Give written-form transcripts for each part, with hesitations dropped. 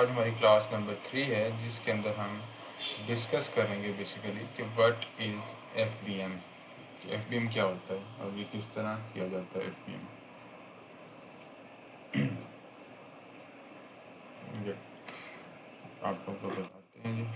आज हमारी class number 3 है जिसके अंदर हम डिस्कस करेंगे बेसिकली कि व्हाट इज़ एफबीएम, कि एफबीएम क्या होता है और ये किस तरह किया जाता है एफबीएम। आप लोगों को बताते हैं जी।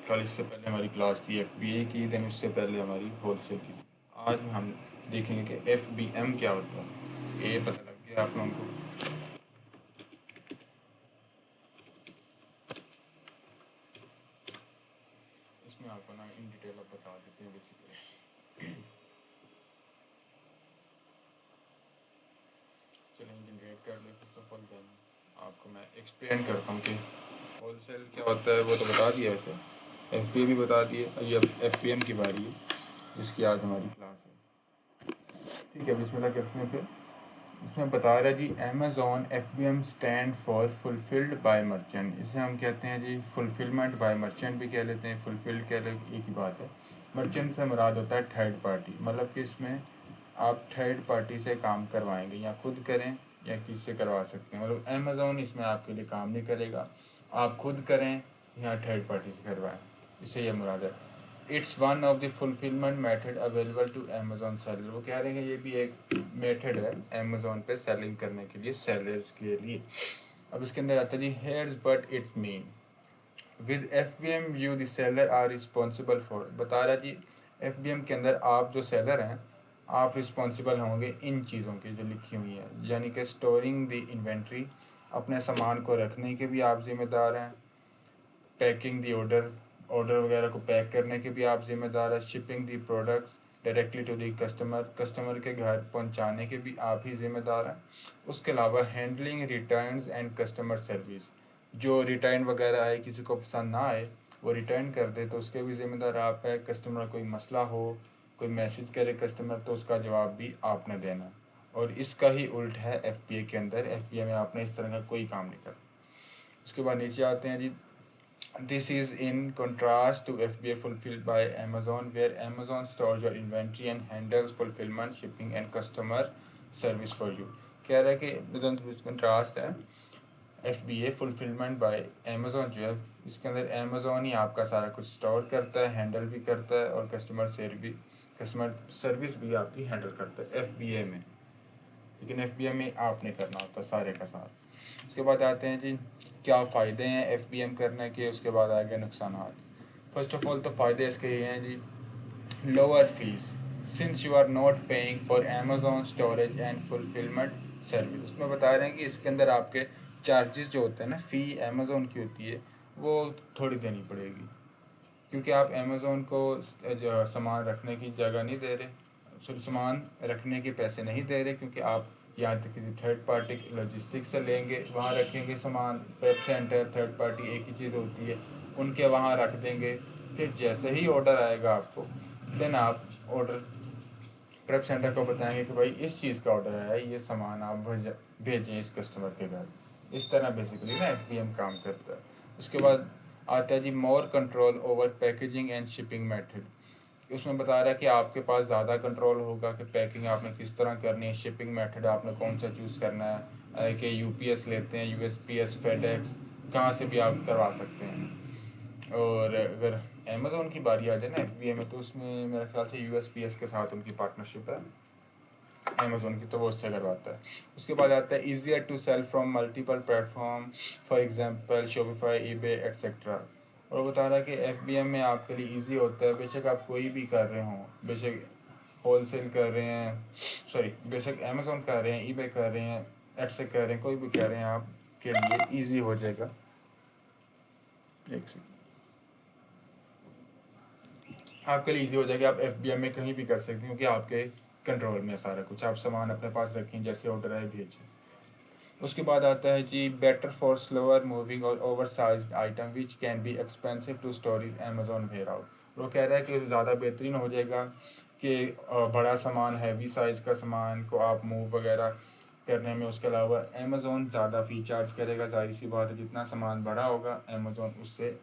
कल इससे पहले हमारी क्लास थी एफबीए की, देन उससे पहले हमारी होलसेल की थी। आज हम देखेंगे कि एफबीएम क्या होता है। ये पता लग गया आप लोगों को। इसमें आपको ना इन डिटेल अब बता देते हैं बेसिकली। चलें जनरेट कर ले फर्स्ट ऑफ ऑल, देन आपको मैं एक्सप्लेन करता हूँ कि होलसेल क्या होता है। वो तो बता दिया वैसे, एफबीए भी बता दिए। ये अब एफबीएम की बारी है जिसकी आज हमारी क्लास है। ठीक है, बिस्मिल्लाह करते हैं फिर। इसमें बता रहा है जी, Amazon FBM stand for fulfilled by merchant. इसे हम कहते हैं जी फुलफिलमेंट बाय मर्चेंट भी कह लेते हैं, फुलफिल्ड कह लेते, एक ही बात है। मर्चेंट से मुराद होता है थर्ड पार्टी, मतलब कि इसमें आप थर्ड पार्टी से काम करवाएंगे, या खुद करें या किसी से करवा सकते हैं। मतलब अमेज़ॉन इसमें आपके लिए काम नहीं करेगा, आप खुद करें या थर्ड पार्टी से करवाएं, इससे यह मुराद है। It's one of the fulfilment method available to Amazon seller. वो कह रहे हैं कि ये भी एक मेथड है अमेज़ॉन पे सेलिंग करने के लिए, सेलर्स के लिए। अब इसके अंदर आता है जी, here's but it's mean with F B M you the seller are responsible for. बता रहा जी, एफ बी एम के अंदर आप जो सेलर हैं आप रिस्पॉन्सिबल होंगे इन चीज़ों की जो लिखी हुई हैं, यानी कि स्टोरिंग द इन्वेंट्री, अपने सामान को रखने के भी आप जिम्मेदार हैं, पैकिंग दी ऑर्डर, ऑर्डर वगैरह को पैक करने के भी आप जिम्मेदार हैं, shipping the products directly to the customer, customer के घर पहुंचाने के भी आप ही जिम्मेदार हैं। उसके अलावा handling returns and customer service, जो रिटर्न वगैरह आए किसी को पसंद ना आए वो रिटर्न कर दे तो उसके भी ज़िम्मेदार आप है। कस्टमर कोई मसला हो, कोई मैसेज करे कस्टमर, तो उसका जवाब भी आपने देना। और इसका ही उल्ट है एफ पी ए के अंदर, एफ पी ए में आपने इस तरह का कोई काम नहीं करना। उसके बाद नीचे आते हैं जी, this is in contrast to FBA fulfilled by Amazon, where Amazon stores your inventory and handles fulfillment, shipping and customer service for you. कह रहा है कि कंट्रास्ट है, F B A fulfilment by Amazon जो है, इसके अंदर अमेज़ॉन ही आपका सारा कुछ स्टोर करता है, हैंडल भी करता है और कस्टमर सर्विस भी आपकी हैंडल करता है एफ बी ए में। लेकिन एफ बी ए में आपने करना होता है सारे का सारा। उसके बाद आते हैं जी, क्या फ़ायदे हैं एफ बी एम करने के, उसके बाद आएंगे नुकसान। फर्स्ट ऑफ ऑल तो फ़ायदे इसके ये हैं जी, lower fees since you are not paying for Amazon storage and fulfilment service. उसमें बता रहे हैं कि इसके अंदर आपके चार्जेस जो होते हैं ना, फ़ी अमेज़ॉन की होती है वो थोड़ी देनी पड़ेगी, क्योंकि आप अमेज़ॉन को सामान रखने की जगह नहीं दे रहे, सिर्फ सामान रखने के पैसे नहीं दे रहे, क्योंकि आप यहाँ तक किसी थर्ड पार्टी लॉजिस्टिक से लेंगे, वहाँ रखेंगे सामान, प्रेप सेंटर थर्ड पार्टी एक ही चीज़ होती है, उनके वहाँ रख देंगे। फिर जैसे ही ऑर्डर आएगा आपको, देन आप ऑर्डर प्रेप सेंटर को बताएंगे कि भाई इस चीज़ का ऑर्डर आया है, ये सामान आप भेजें इस कस्टमर के घर। इस तरह बेसिकली ना एफ काम करता है। उसके बाद आता है जी, more control over packaging and shipping method. उसमें बता रहा है कि आपके पास ज़्यादा कंट्रोल होगा कि पैकिंग आपने किस तरह करनी है, शिपिंग मेथड आपने कौन सा चूज़ करना है, कि यूपीएस लेते हैं, यूएसपीएस, फेडेक्स, कहाँ से भी आप करवा सकते हैं। और अगर अमेज़ोन की बारी आ जाए ना एफ में, तो उसमें मेरे ख्याल से यूएसपीएस के साथ उनकी पार्टनरशिप है अमेज़ोन की, तो वो उससे करवाता है। उसके बाद आता है easier to sell from multiple platform, for example Shopify, eBay etcetera. और बता रहा है कि एफ में आपके लिए ईजी होता है, बेशक आप कोई भी कर रहे हों, बेशक होलसेल कर रहे हैं, सॉरी बेशक अमेज़ोन कर रहे हैं, ईबे कर रहे हैं, एट्से कर रहे हैं, कोई भी कर रहे हैं, आपके लिए ईजी हो जाएगा। एक सेकंड, आपके लिए ईजी हो जाएगा, आप एफ में कहीं भी कर सकते हैं, क्योंकि आपके कंट्रोल में सारा कुछ, आप सामान अपने पास रखें, जैसे ऑर्डर है भेजें। उसके बाद आता है जी, बेटर फॉर स्लोअर मूविंग और over size item which can be expensive to storage Amazon ware out. वो कह रहा है कि ज़्यादा बेहतरीन हो जाएगा कि बड़ा सामान, हैवी साइज़ का सामान को आप मूव वगैरह करने में, उसके अलावा अमेज़ोन ज़्यादा फ़ी चार्ज करेगा। जाहिर सी बात है, जितना सामान बड़ा होगा अमेज़ोन उससे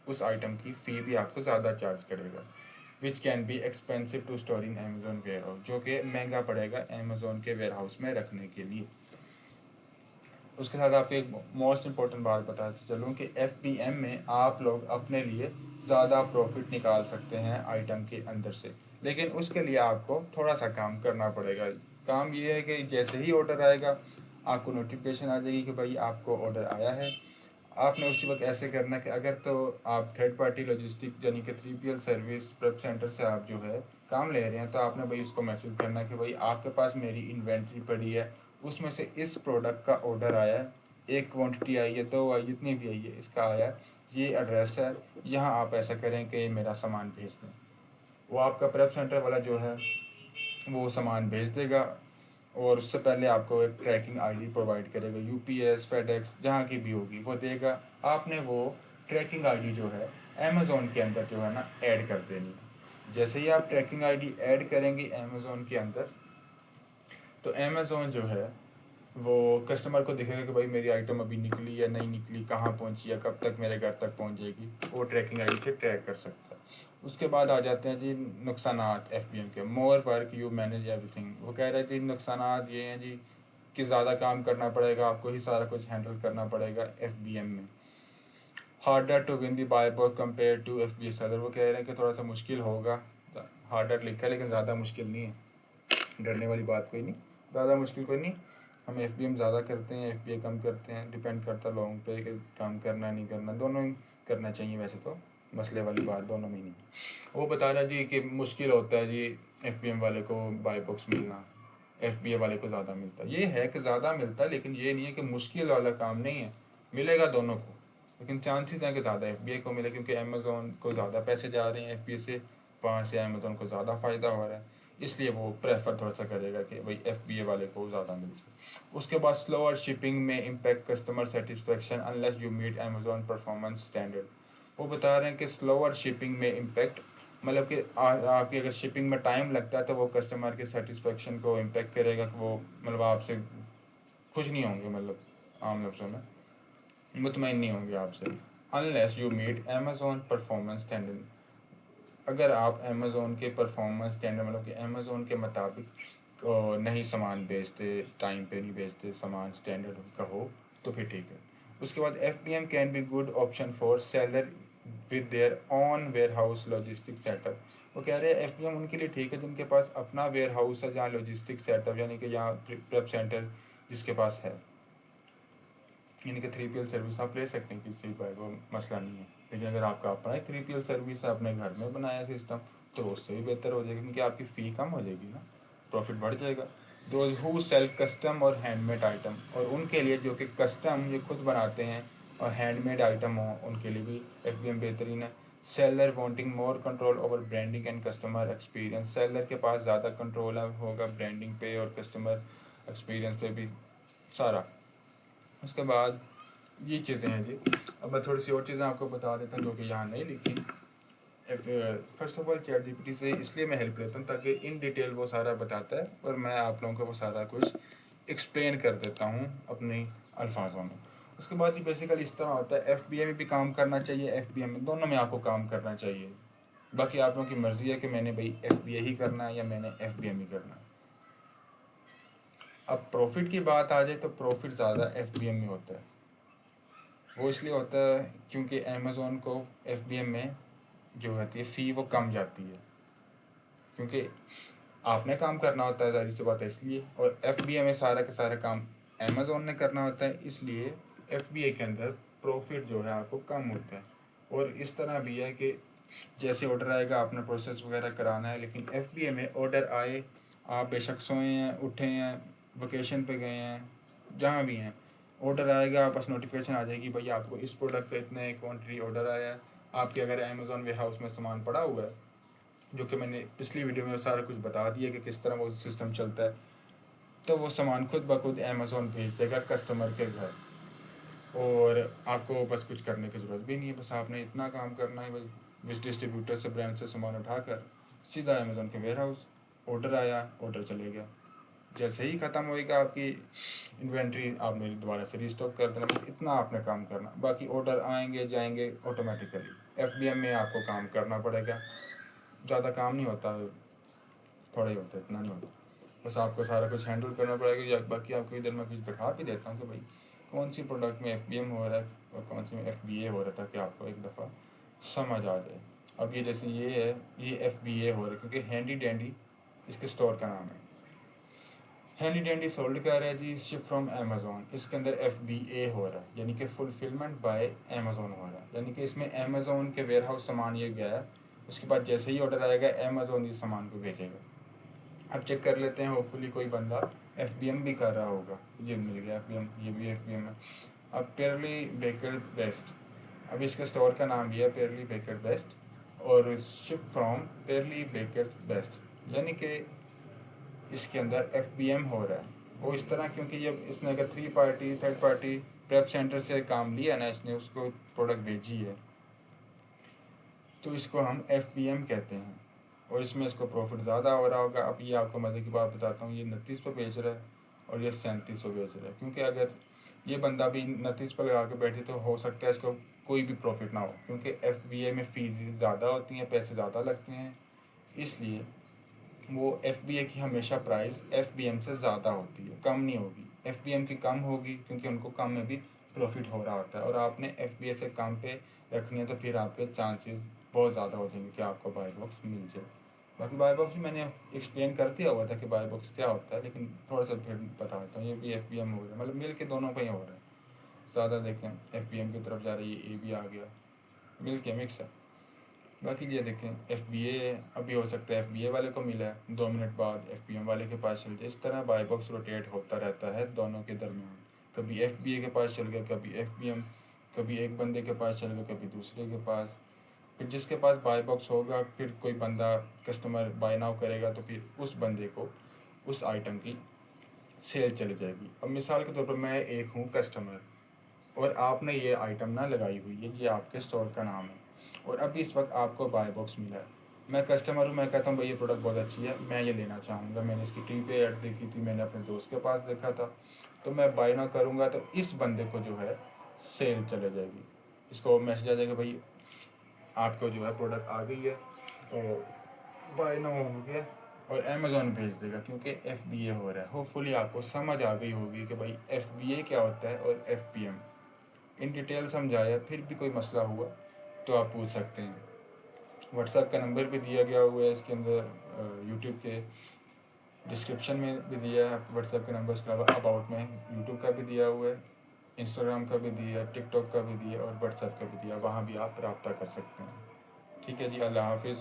उस आइटम की फ़ी भी आपको ज़्यादा चार्ज करेगा। Which can be expensive to store in Amazon warehouse, जो कि महंगा पड़ेगा अमेज़ोन के वेयर हाउस में रखने के लिए। उसके साथ आपको एक मोस्ट इम्पोर्टेंट बात बताते चलूँ कि FBM में आप लोग अपने लिए ज़्यादा प्रॉफिट निकाल सकते हैं आइटम के अंदर से, लेकिन उसके लिए आपको थोड़ा सा काम करना पड़ेगा। काम ये है कि जैसे ही ऑर्डर आएगा आपको नोटिफिकेशन आ जाएगी कि भाई आपको ऑर्डर आया है। आपने उसी वक्त ऐसे करना कि अगर तो आप थर्ड पार्टी लॉजिस्टिक यानी कि 3PL सर्विस प्रेप सेंटर से आप जो है काम ले रहे हैं, तो आपने भाई उसको मैसेज करना कि भाई आपके पास मेरी इन्वेंट्री पड़ी है, उसमें से इस प्रोडक्ट का ऑर्डर आया है, एक क्वांटिटी आई है, दो आई, जितनी भी आई है, इसका आया है, ये एड्रेस है, यहाँ आप ऐसा करें कि मेरा सामान भेज दें। वो आपका प्रेप सेंटर वाला जो है वो सामान भेज देगा, और उससे पहले आपको एक ट्रैकिंग आईडी प्रोवाइड करेगा, UPS फेडेक्स जहाँ की भी होगी वो देगा। आपने वो ट्रैकिंग आईडी जो है अमेज़ोन के अंदर जो है ना ऐड कर देनी है। जैसे ही आप ट्रैकिंग आईडी ऐड करेंगे अमेज़ोन के अंदर, तो अमेज़ोन जो है वो कस्टमर को दिखेगा कि भाई मेरी आइटम अभी निकली या नहीं निकली, कहाँ पहुँची है, कब तक मेरे घर तक पहुँच जाएगी, वो ट्रैकिंग आईडी से ट्रैक कर सकता है। उसके बाद आ जाते हैं जी नुकसानात FBM के। More work you manage everything. वो कह रहे हैं जी नुकसानात ये हैं जी कि ज़्यादा काम करना पड़ेगा, आपको ही सारा कुछ हैंडल करना पड़ेगा FBM में। Harder to win the buy box compare to FBS other. वो कह रहे हैं कि थोड़ा सा मुश्किल होगा, हार्डर लिखा है लेकिन ज़्यादा मुश्किल नहीं है, डरने वाली बात कोई नहीं, ज़्यादा मुश्किल कोई नहीं। हम FBM ज़्यादा करते हैं, FBA कम करते हैं, डिपेंड करता है लोगों पे कि काम करना नहीं करना, दोनों ही करना चाहिए वैसे तो, मसले वाली बात दोनों में नहीं। वो बता रहा जी कि मुश्किल होता है जी FBM वाले को बाय बॉक्स मिलना, FBA वाले को ज़्यादा मिलता है। ये है कि ज़्यादा मिलता है, लेकिन ये नहीं है कि मुश्किल वाला काम नहीं है, मिलेगा दोनों को, लेकिन चांसेस हैं कि ज़्यादा FBA को मिले, क्योंकि अमेज़ोन को ज़्यादा पैसे जा रहे हैं FBA से, वहाँ से अमेज़ोन को ज़्यादा फ़ायदा हो रहा है, इसलिए वो प्रेफर थोड़ा सा करेगा कि भाई FBA वाले को ज़्यादा मिल जाए। उसके बाद स्लोअर शिपिंग में impact customer satisfaction unless you meet Amazon performance standard. वो बता रहे हैं कि स्लोअर शिपिंग में इम्पैक्ट मतलब कि आपकी अगर शिपिंग में टाइम लगता है तो वो कस्टमर के सेटिस्फेक्शन को इम्पेक्ट करेगा, कि वो मतलब आपसे खुश नहीं होंगे, मतलब आम लफ्ज़ों में मुतमईन नहीं होंगे आपसे। Unless you meet Amazon performance standard. अगर आप अमेज़ोन के परफॉर्मेंस स्टैंडर्ड मतलब कि अमेज़ोन के मुताबिक नहीं सामान बेचते, टाइम पे नहीं बेचते, सामान स्टैंडर्ड का हो, तो फिर ठीक है। उसके बाद FBM can be good option for seller with their own warehouse logistic setup. वो कह रहे हैं FBM उनके लिए ठीक है जिनके पास अपना वेयर हाउस है, जहाँ लॉजिस्टिक सेटअप यानी कि यहाँ प्रेप सेंटर जिसके पास है, यानी कि 3PL सर्विस आप ले सकते हैं किसी पर, वो मसला नहीं है। लेकिन अगर आपका अपना ही 3PL सर्विस है, अपने घर में बनाया सिस्टम, तो उससे भी बेहतर हो जाएगा, क्योंकि आपकी फ़ी कम हो जाएगी ना, प्रॉफिट बढ़ जाएगा। दोज हु सेल कस्टम और हैंडमेड आइटम, और उनके लिए जो कि कस्टम ये खुद बनाते हैं और हैंडमेड आइटम हो, उनके लिए भी FBM बेहतरीन है। Seller wanting more control over branding and customer experience. Seller के पास ज़्यादा कंट्रोल होगा ब्रांडिंग पे और कस्टमर एक्सपीरियंस पे भी सारा। उसके बाद ये चीज़ें हैं जी। अब मैं थोड़ी सी और चीज़ें आपको बता देता हूँ जो कि यहाँ नहीं लिखी। फर्स्ट ऑफ ऑल ChatGPT से इसलिए मैं हेल्प लेता हूँ ताकि इन डिटेल वो सारा बताता है और मैं आप लोगों को वो सारा कुछ एक्सप्लेन कर देता हूँ अपने अल्फाजों में। उसके बाद ये बेसिकली इस तरह होता है, FBA में भी काम करना चाहिए, FBM में, दोनों में आपको काम करना चाहिए। बाकी आप लोगों की मर्ज़ी है कि मैंने भाई FBA ही करना है या मैंने FBM ही करना है। अब प्रॉफिट की बात आ जाए तो प्रॉफिट ज़्यादा FBM में होता है। वो इसलिए होता है क्योंकि अमेज़ोन को FBM में जो होती है फ़ी वो कम जाती है, क्योंकि आपने काम करना होता है, ज़ाहिर सी बात है इसलिए, और FBA में सारा का सारा काम अमेज़ोन ने करना होता है, इसलिए FBA के अंदर प्रॉफिट जो है आपको कम होता है। और इस तरह भी है कि जैसे ऑर्डर आएगा आपने प्रोसेस वगैरह कराना है, लेकिन FBA में ऑर्डर आए, आप बेशक सोए हैं, उठे हैं, वेकेशन पे गए हैं, जहाँ भी हैं, ऑर्डर आएगा, आप पास नोटिफिकेशन आ जाएगी भाई आपको इस प्रोडक्ट का इतने क्वान्टिटी ऑर्डर आया है। आपके अगर अमेज़ोन वेयर हाउस में सामान पड़ा हुआ है, जो कि मैंने पिछली वीडियो में सारा कुछ बता दिया कि किस तरह वो सिस्टम चलता है, तो वो सामान खुद ब खुद अमेज़ोन भेज देगा कस्टमर के घर, और आपको बस कुछ करने की ज़रूरत भी नहीं है। बस आपने इतना काम करना है, बस डिस्ट्रीब्यूटर से ब्रांड से सामान उठाकर सीधा अमेज़ोन के वेयर हाउस, ऑर्डर आया, ऑर्डर चले गया, जैसे ही ख़त्म होएगा आपकी इन्वेंट्री आपने दोबारा से रीस्टॉक कर देना, बस इतना आपने काम करना, बाकी ऑर्डर आएंगे जाएंगे ऑटोमेटिकली। FBM में आपको काम करना पड़ेगा, ज़्यादा काम नहीं होता, थोड़ा ही होता है, इतना नहीं होता, बस आपको सारा कुछ हैंडल करना पड़ेगा। या बाकी आपको इधर मैं कुछ दिखा भी देता हूँ कि भाई कौन सी प्रोडक्ट में FBM हो रहा है और कौन सी में FBA हो रहा था कि आपको एक दफ़ा समझ आ जाए। अब ये जैसे ये है, ये FBA हो रहा है क्योंकि हैंडी डैंडी इसके स्टोर का नाम है। हैंडी डैंडी सोल्ड कर रहा है जी शिप फ्रॉम अमेज़ॉन, इसके अंदर FBA हो रहा है यानी कि फुलफिलमेंट बाय अमेज़ॉन हो रहा है, यानी कि इसमें अमेज़ॉन के वेयर हाउस सामान ये गया है, उसके बाद जैसे ही ऑर्डर आएगा अमेज़ॉन इस सामान को भेजेगा। अब चेक कर लेते हैं, होपफुली कोई बंदा FBM भी कर रहा होगा। ये मिल गया FBM, ये भी FBM है। अब पेयरली बेकर बेस्ट, अब इसके स्टोर का नाम भी है पेयरली बेकर बेस्ट और शिप फ्रॉम पेयरली बेकर बेस्ट, यानी कि इसके अंदर FBM हो रहा है। वो इस तरह क्योंकि जब इसने अगर थर्ड पार्टी प्रेप सेंटर से काम लिया ना, इसने उसको प्रोडक्ट भेजी है, तो इसको हम FBM कहते हैं और इसमें इसको प्रॉफिट ज़्यादा हो रहा होगा। अब ये आपको मज़े की बात बताता हूँ, ये 29 पे बेच रहा है और ये 37 पे बेच रहा है, क्योंकि अगर ये बंदा भी 29 पर लगा के बैठे तो हो सकता है इसको कोई भी प्रॉफिट ना हो, क्योंकि FBA में फ़ीस ज़्यादा होती हैं, पैसे ज़्यादा लगते हैं, इसलिए वो FBA की हमेशा प्राइस FBM से ज़्यादा होती है, कम नहीं होगी। FBM की कम होगी क्योंकि उनको कम में भी प्रॉफिट हो रहा होता है और आपने FBA से कम पे रखनी है तो फिर आपके चांसेस बहुत ज़्यादा हो जाएंगे कि आपको बाय बॉक्स मिल जाए। बाकी बाय बॉक्स मैंने एक्सप्लेन कर दिया हुआ था कि बाय बॉक्स क्या होता है, लेकिन थोड़ा सा फिर बताता हूँ। ये भी FBM हो रहा है, मतलब मिल के दोनों का ही हो रहा है। ज़्यादा देखें FBM की तरफ जा रही है, ये भी आ गया, मिल के मिक्स है। बाकी ये देखें FBA अभी हो सकता है FBA वाले को मिला है, 2 मिनट बाद FBM वाले के पास चल जाए। इस तरह बाय बॉक्स रोटेट होता रहता है दोनों के दरमियान, कभी FBA के पास चल गया, कभी FBM, कभी एक बंदे के पास चल गया, कभी दूसरे के पास। फिर जिसके पास बाय बॉक्स होगा, फिर कोई बंदा कस्टमर बाय नाउ करेगा तो फिर उस बंदे को उस आइटम की सेल चली जाएगी। अब मिसाल के तौर पर मैं एक हूँ कस्टमर और आपने ये आइटम ना लगाई हुई है, ये आपके स्टोर का नाम है और अभी इस वक्त आपको बाय बॉक्स मिला है। मैं कस्टमर हूँ, मैं कहता हूँ भाई ये प्रोडक्ट बहुत अच्छी है, मैं ये लेना चाहूँगा, मैंने इसकी टीवी पे ऐड देखी थी, मैंने अपने दोस्त के पास देखा था, तो मैं बाय ना करूँगा तो इस बंदे को जो है सेल चले जाएगी। इसको मैसेज आ जाएगा भाई आपको जो है प्रोडक्ट आ गई है तो बाय ना हो गया, और अमेज़ॉन भेज देगा क्योंकि FBA हो रहा है। होपफुली आपको समझ आ गई होगी कि भाई FBA क्या होता है और FBM इन डिटेल समझाया। फिर भी कोई मसला हुआ तो आप पूछ सकते हैं। व्हाट्सएप का नंबर भी दिया गया हुआ है इसके अंदर, यूट्यूब के डिस्क्रिप्शन में भी दिया है व्हाट्सएप के नंबर के अलावा, अबाउट में यूट्यूब का भी दिया हुआ है, इंस्टाग्राम का भी दिया है, टिकटॉक का भी दिया और व्हाट्सएप का भी दिया, वहाँ भी आप रब्ता कर सकते हैं। ठीक है जी, अल्लाह हाफिज़।